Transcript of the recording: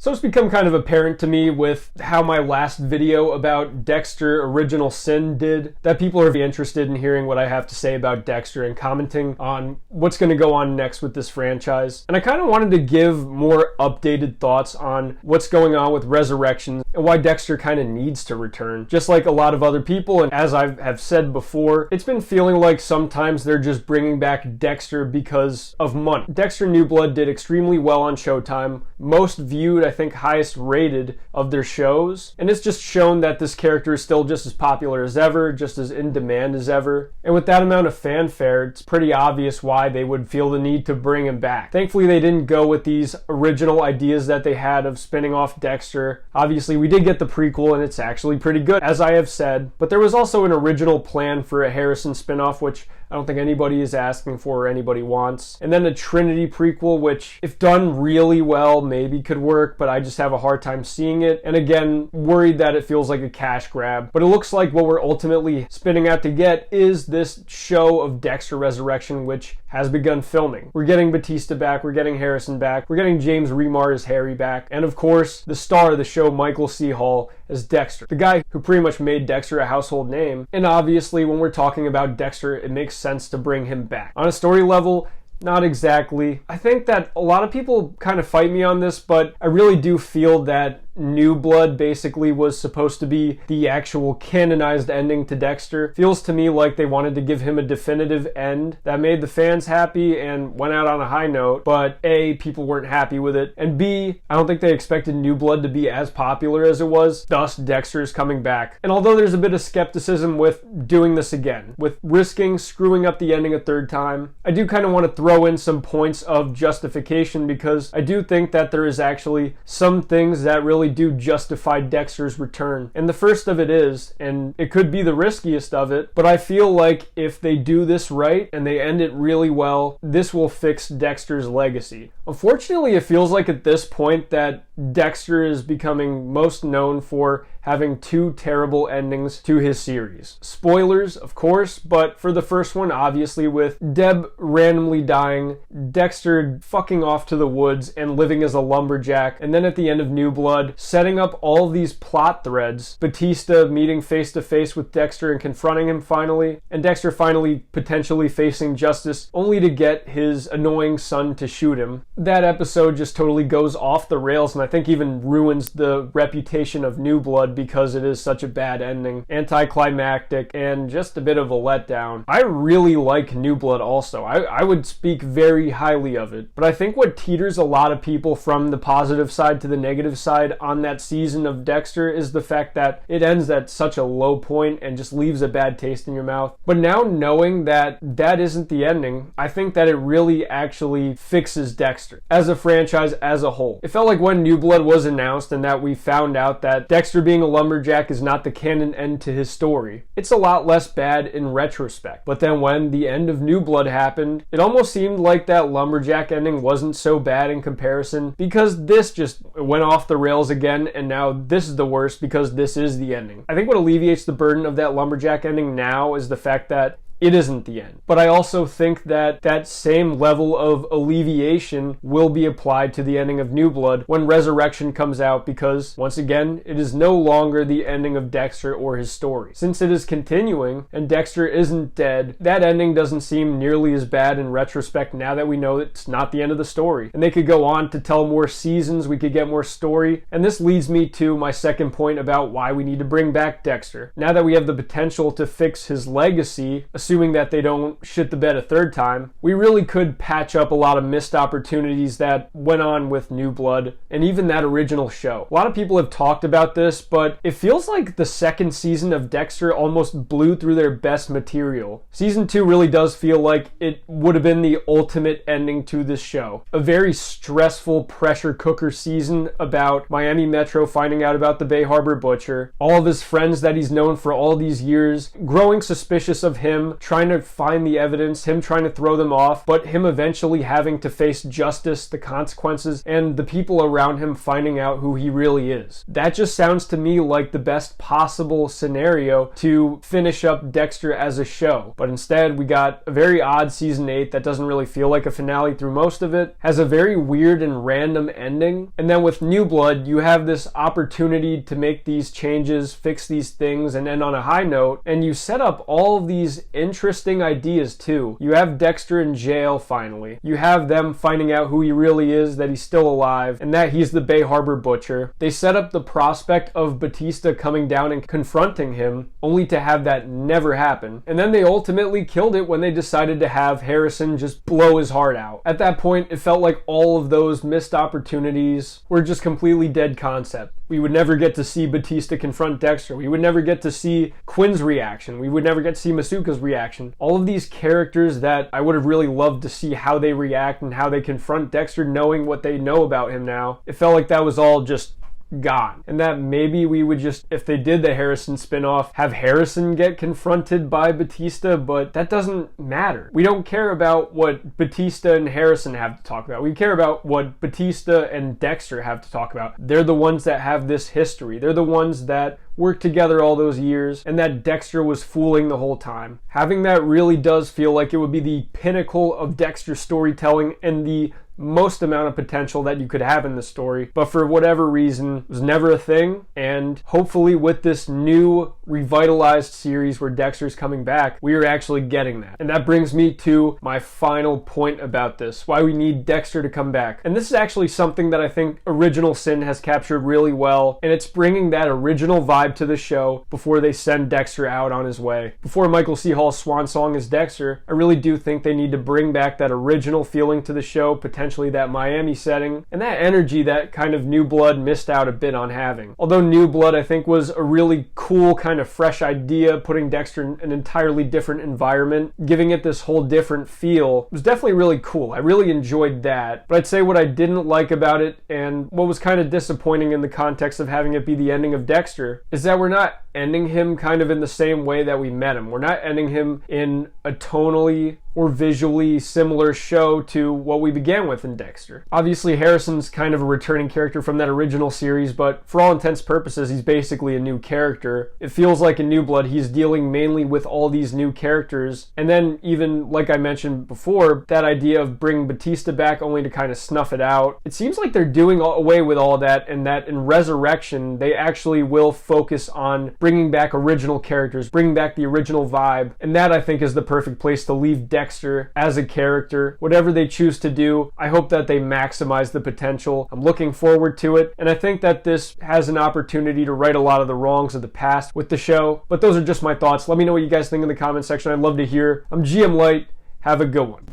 So it's become kind of apparent to me with how my last video about Dexter Original Sin did, that people are interested in hearing what I have to say about Dexter and commenting on what's going to go on next with this franchise. And I kind of wanted to give more updated thoughts on what's going on with Resurrections and why Dexter kind of needs to return. Just like a lot of other people, and as I have said before, it's been feeling like sometimes they're just bringing back Dexter because of money. Dexter New Blood did extremely well on Showtime, most viewed, I think highest rated of their shows, and it's just shown that this character is still just as popular as ever, just as in demand as ever. And with that amount of fanfare, it's pretty obvious why they would feel the need to bring him back. Thankfully, they didn't go with these original ideas that they had of spinning off Dexter. Obviously, we did get the prequel, and it's actually pretty good, as I have said, but there was also an original plan for a Harrison spinoff, which I don't think anybody is asking for or anybody wants. And then a Trinity prequel, which, if done really well, maybe could work, but I just have a hard time seeing it. And again, worried that it feels like a cash grab. But it looks like what we're ultimately spinning out to get is this show of Dexter Resurrection, which has begun filming. We're getting Batista back, we're getting Harrison back, we're getting James Remar as Harry back, and of course, the star of the show, Michael C. Hall, as Dexter, the guy who pretty much made Dexter a household name. And obviously, when we're talking about Dexter, it makes sense to bring him back. On a story level, not exactly. I think that a lot of people kind of fight me on this, but I really do feel that New Blood basically was supposed to be the actual canonized ending to Dexter. Feels to me like they wanted to give him a definitive end that made the fans happy and went out on a high note, but A, people weren't happy with it, and B, I don't think they expected New Blood to be as popular as it was, thus Dexter is coming back. And although there's a bit of skepticism with doing this again, with risking screwing up the ending a third time, I do kind of want to throw in some points of justification, because I do think that there is actually some things that really do justify Dexter's return. And the first of it is, and it could be the riskiest of it, but I feel like if they do this right and they end it really well, this will fix Dexter's legacy. Unfortunately, it feels like at this point that Dexter is becoming most known for having two terrible endings to his series. Spoilers, of course, but for the first one, obviously, with Deb randomly dying, Dexter fucking off to the woods and living as a lumberjack, and then at the end of New Blood, setting up all these plot threads, Batista meeting face to face with Dexter and confronting him finally, and Dexter finally potentially facing justice, only to get his annoying son to shoot him. That episode just totally goes off the rails, and I think even ruins the reputation of New Blood because it is such a bad ending, anticlimactic, and just a bit of a letdown. I really like New Blood also. I would speak very highly of it, but I think what teeters a lot of people from the positive side to the negative side on that season of Dexter is the fact that it ends at such a low point and just leaves a bad taste in your mouth. But now knowing that that isn't the ending, I think that it really actually fixes Dexter as a franchise as a whole. It felt like when New Blood was announced and that we found out that Dexter being a lumberjack is not the canon end to his story, it's a lot less bad in retrospect. But then when the end of New Blood happened, it almost seemed like that lumberjack ending wasn't so bad in comparison, because this just went off the rails again, and now this is the worst because this is the ending. I think what alleviates the burden of that lumberjack ending now is the fact that it isn't the end. But I also think that that same level of alleviation will be applied to the ending of New Blood when Resurrection comes out, because, once again, it is no longer the ending of Dexter or his story. Since it is continuing, and Dexter isn't dead, that ending doesn't seem nearly as bad in retrospect now that we know it's not the end of the story. And they could go on to tell more seasons, we could get more story, and this leads me to my second point about why we need to bring back Dexter. Now that we have the potential to fix his legacy, assuming that they don't shit the bed a third time, we really could patch up a lot of missed opportunities that went on with New Blood and even that original show. A lot of people have talked about this, but it feels like the second season of Dexter almost blew through their best material. Season 2 really does feel like it would have been the ultimate ending to this show. A very stressful pressure cooker season about Miami Metro finding out about the Bay Harbor Butcher, all of his friends that he's known for all these years, growing suspicious of him, them trying to find the evidence, him trying to throw them off, but him eventually having to face justice, the consequences, and the people around him finding out who he really is. That just sounds to me like the best possible scenario to finish up Dexter as a show. But instead, we got a very odd season 8 that doesn't really feel like a finale through most of it, has a very weird and random ending, and then with New Blood, you have this opportunity to make these changes, fix these things, and end on a high note, and you set up all of these interesting ideas too. You have Dexter in jail finally. You have them finding out who he really is, that he's still alive, and that he's the Bay Harbor Butcher. They set up the prospect of Batista coming down and confronting him, only to have that never happen. And then they ultimately killed it when they decided to have Harrison just blow his heart out. At that point, it felt like all of those missed opportunities were just completely dead concept. We would never get to see Batista confront Dexter. We would never get to see Quinn's reaction. We would never get to see Masuka's reaction. All of these characters that I would have really loved to see how they react and how they confront Dexter knowing what they know about him now. It felt like that was all just gone. And that maybe we would just, if they did the Harrison spinoff, have Harrison get confronted by Batista, but that doesn't matter. We don't care about what Batista and Harrison have to talk about. We care about what Batista and Dexter have to talk about. They're the ones that have this history. They're the ones that worked together all those years, and that Dexter was fooling the whole time. Having that really does feel like it would be the pinnacle of Dexter storytelling and the most amount of potential that you could have in the story, but for whatever reason it was never a thing. And hopefully with this new revitalized series where Dexter's coming back, we are actually getting that. And that brings me to my final point about this, why we need Dexter to come back. And this is actually something that I think Original Sin has captured really well, and it's bringing that original vibe to the show before they send Dexter out on his way. Before Michael C. Hall's swan song as Dexter, I really do think they need to bring back that original feeling to the show, potentially that Miami setting, and that energy that kind of New Blood missed out a bit on having. Although New Blood, I think, was a really cool kind of fresh idea, putting Dexter in an entirely different environment, giving it this whole different feel. It was definitely really cool. I really enjoyed that. But I'd say what I didn't like about it, and what was kind of disappointing in the context of having it be the ending of Dexter, is that we're not ending him kind of in the same way that we met him. We're not ending him in a tonally or visually similar show to what we began with in Dexter. Obviously, Harrison's kind of a returning character from that original series, but for all intents and purposes, he's basically a new character. It feels like in New Blood, he's dealing mainly with all these new characters, and then even, like I mentioned before, that idea of bringing Batista back only to kind of snuff it out. It seems like they're doing away with all that, and that in Resurrection, they actually will focus on bringing back original characters, bringing back the original vibe, and that I think is the perfect place to leave Dexter as a character. Whatever they choose to do, I hope that they maximize the potential. I'm looking forward to it, and I think that this has an opportunity to right a lot of the wrongs of the past with the show. But those are just my thoughts. Let me know what you guys think in the comment section. I'd love to hear. I'm GM Light. Have a good one.